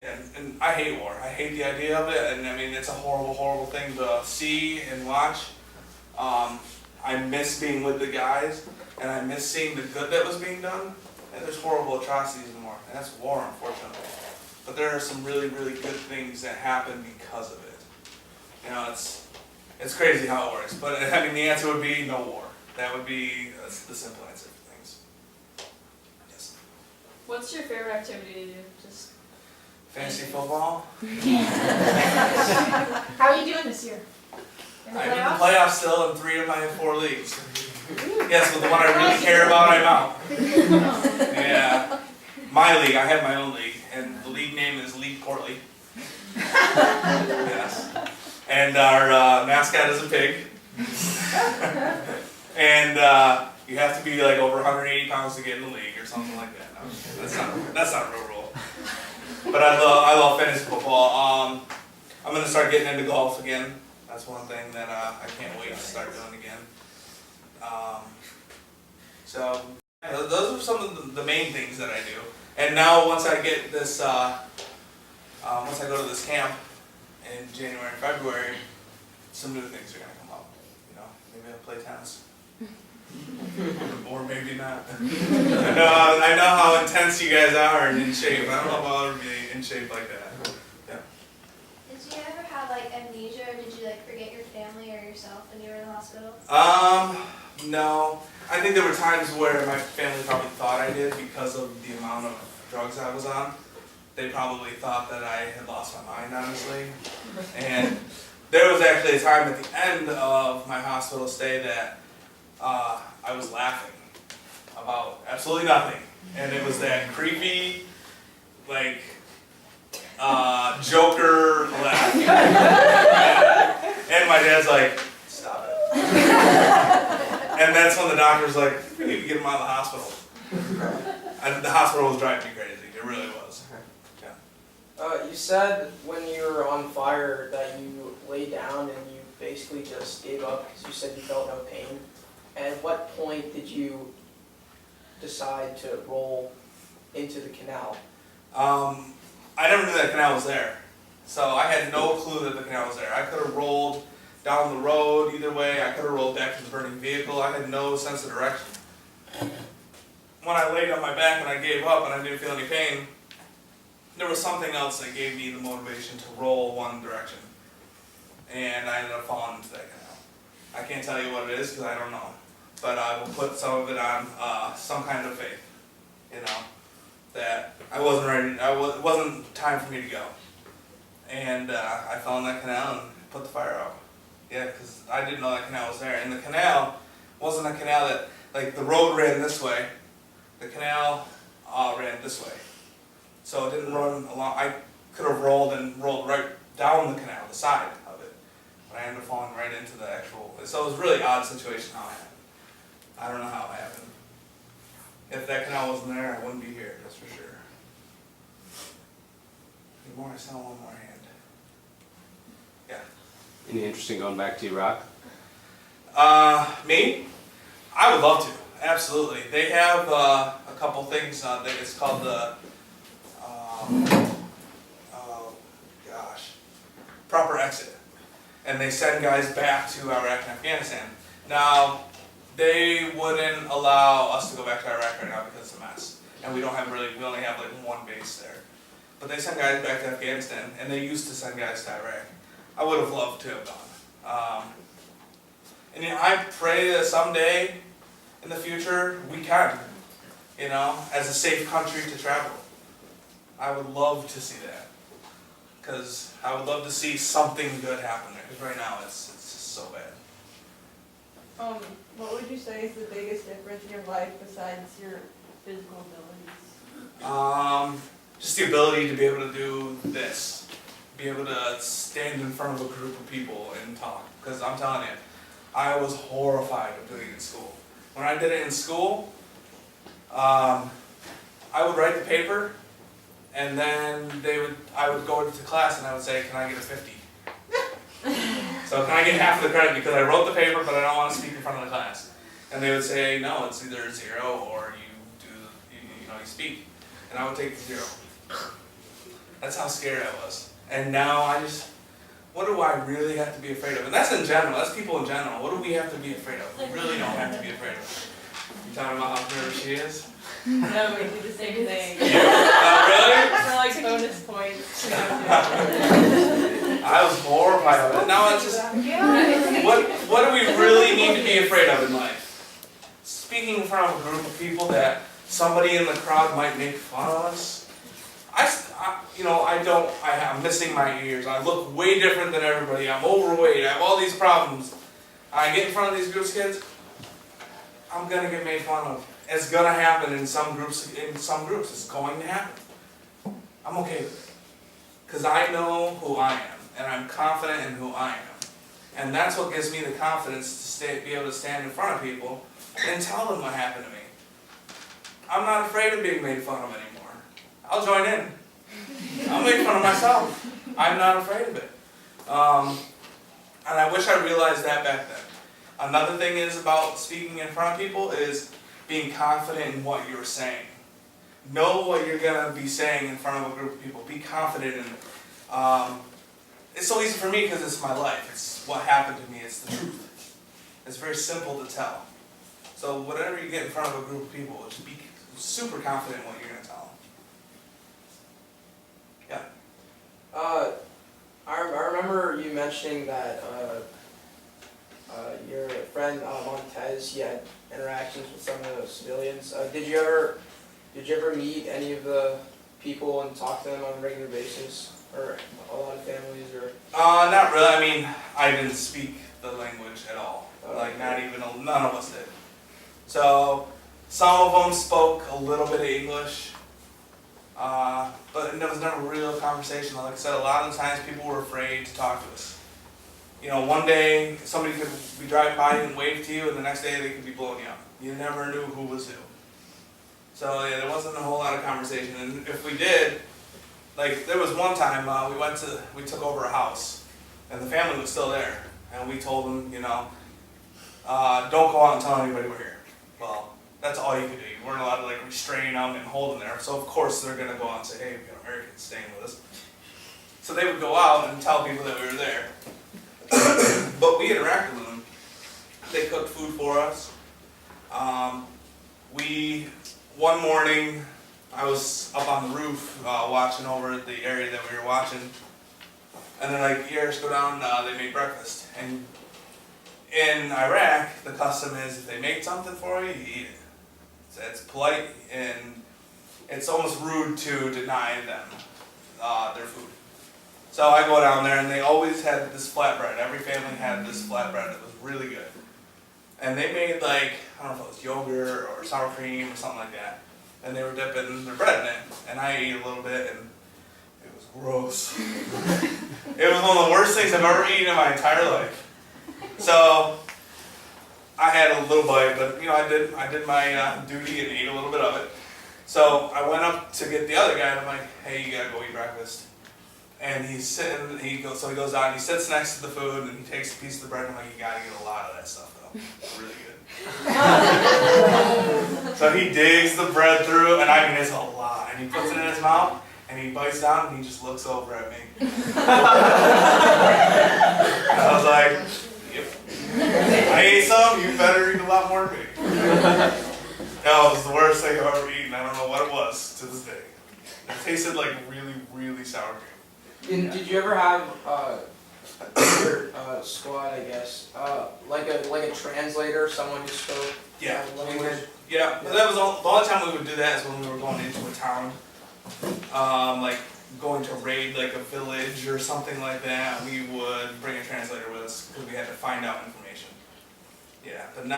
And I hate war. I hate the idea of it, and I mean, it's a horrible, horrible thing to see and watch. I miss being with the guys, and I miss seeing the good that was being done. And there's horrible atrocities in war, and that's war, unfortunately. But there are some really, really good things that happen because of it. You know, it's crazy how it works. But I mean, the answer would be no war. That would be the simple answer for things. Yes. What's your favorite activity to do? Just Fantasy football. How are you doing this year? In the I'm in the playoffs? playoffs still in 3 of my 4 leagues. Yes, but the one I really care about, I'm out. Yeah. My league, I have my own league, and the league name is League Courtly. Yes. And our mascot is a pig. And you have to be like over 180 pounds to get in the league or something like that. No, that's not a real rule. But I love fantasy football. I'm going to start getting into golf again. That's one thing that I can't wait to start doing again. So yeah, those are some of the main things that I do. And now once I get this, once I go to this camp in January and February, some new things are going to come up. You know, maybe I'll play tennis. Or maybe not. I know how intense you guys are and in shape. I don't know if I'll ever be in shape like that. Yeah. Did you ever have like amnesia, or did you like forget your family or yourself when you were in the hospital? No. I think there were times where my family probably thought I did because of the amount of drugs I was on. They probably thought that I had lost my mind, honestly. And there was actually a time at the end of my hospital stay that I was laughing about absolutely nothing. And it was that creepy, like, Joker laugh. And my dad's like, stop it. And that's when the doctor's like, we need to get him out of the hospital. And the hospital was driving me crazy. It really was. Yeah. You said when you were on fire that you lay down and you basically just gave up because you said you felt no pain. At what point did you decide to roll into the canal? I never knew that canal was there. So I had no clue that the canal was there. I could have rolled down the road either way. I could have rolled back to the burning vehicle. I had no sense of direction. When I laid on my back and I gave up and I didn't feel any pain, there was something else that gave me the motivation to roll one direction. And I ended up falling into that canal. I can't tell you what it is because I don't know. But I will put some of it on some kind of faith, you know, that I wasn't ready, it wasn't time for me to go. And I fell in that canal and put the fire out. Yeah, because I didn't know that canal was there. And the canal wasn't a canal that, like, the road ran this way, the canal ran this way. So it didn't run along. I could have rolled right down the canal, the side of it. But I ended up falling right into the actual, so it was a really odd situation how it happened. I don't know how it happened. If that canal wasn't there, I wouldn't be here, that's for sure. The more I sell, one more hand. Yeah. Any interest in going back to Iraq? Me? I would love to, absolutely. They have a couple things, it's called the, proper exit. And they send guys back to Iraq and Afghanistan. Now, they wouldn't allow us to go back to Iraq right now because it's a mess. And we only have like one base there. But they send guys back to Afghanistan, and they used to send guys to Iraq. I would have loved to have gone. And you know, I pray that someday in the future we can, you know, as a safe country to travel. I would love to see that. Because I would love to see something good happen there. Because right now it's just so bad. What would you say is the biggest difference in your life besides your physical abilities? Just the ability to be able to do this. Be able to stand in front of a group of people and talk. Because I'm telling you, I was horrified of doing it in school. When I did it in school, I would write the paper, and then I would go into class and I would say, can I get a 50? So can I get half of the credit because I wrote the paper but I don't want to speak in front of the class? And they would say, no, it's either 0 or you speak. And I would take the 0. That's how scared I was. And now what do I really have to be afraid of? And that's in general, that's people in general. What do we have to be afraid of? We really don't have to be afraid of. You talking about how nervous she is? No, we do the same thing. Really? For like bonus points. We don't do it. I was horrified of it. Now it's just, what do we really need to be afraid of in life? Speaking in front of a group of people that somebody in the crowd might make fun of us. I'm missing my ears. I look way different than everybody. I'm overweight. I have all these problems. I get in front of these groups of kids, I'm gonna get made fun of. It's gonna happen in some groups. It's going to happen. I'm okay with it. Because I know who I am, and I'm confident in who I am. And that's what gives me the confidence to be able to stand in front of people and tell them what happened to me. I'm not afraid of being made fun of anymore. I'll join in. I'll make fun of myself. I'm not afraid of it. And I wish I realized that back then. Another thing is about speaking in front of people is being confident in what you're saying. Know what you're going to be saying in front of a group of people. Be confident in it. It's so easy for me because it's my life. It's what happened to me. It's the truth. It's very simple to tell. So whenever you get in front of a group of people, just be super confident in what you're going to tell them. I remember you mentioning that your friend Montez, he had interactions with some of the civilians. Did you ever meet any of the people and talk to them on a regular basis, or a lot of families, or? Not really. I mean, I didn't speak the language at all. Like, none of us did. So, some of them spoke a little bit of English, but there was never a real conversation. Like I said, a lot of the times people were afraid to talk to us. You know, one day somebody could be driving by and wave to you, and the next day they could be blowing you up. You never knew who was who. So yeah, there wasn't a whole lot of conversation. And if we did, like there was one time we took over a house, and the family was still there, and we told them, you know, don't go out and tell anybody we're here. Well, that's all you could do. You weren't allowed to like restrain them and hold them there. So of course they're gonna go out and say, hey, we got Americans staying with us. So they would go out and tell people that we were there. But we interacted with them. They cooked food for us. One morning, I was up on the roof watching over the area that we were watching, and then like Yarosh go down. They made breakfast, and in Iraq, the custom is if they make something for you, you eat it. So it's polite, and it's almost rude to deny them their food. So I go down there, and they always had this flatbread. Every family had this flatbread that was really good. And they made like, I don't know if it was yogurt or sour cream or something like that. And they were dipping their bread in it. And I ate a little bit, and it was gross. It was one of the worst things I've ever eaten in my entire life. So I had a little bite, but you know, I did my duty and ate a little bit of it. So I went up to get the other guy, and I'm like, hey, you gotta go eat breakfast. And he's sitting, he goes out and he sits next to the food and he takes a piece of the bread and I'm like, you gotta get a lot of that stuff though. It's really good. So he digs the bread through, and I mean it's a lot. And he puts it in his mouth and he bites down and he just looks over at me. I was like, yep. I ate some, you better eat a lot more than me. That was the worst thing I've ever eaten. I don't know what it was to this day. It tasted like really, really sour cream. Did you ever have your squad, I guess, like a translator, someone who spoke language? Yeah, but that was the only time we would do that is when we were going into a town, like going to raid like a village or something like that. We would bring a translator with us because we had to find out information. Yeah, but not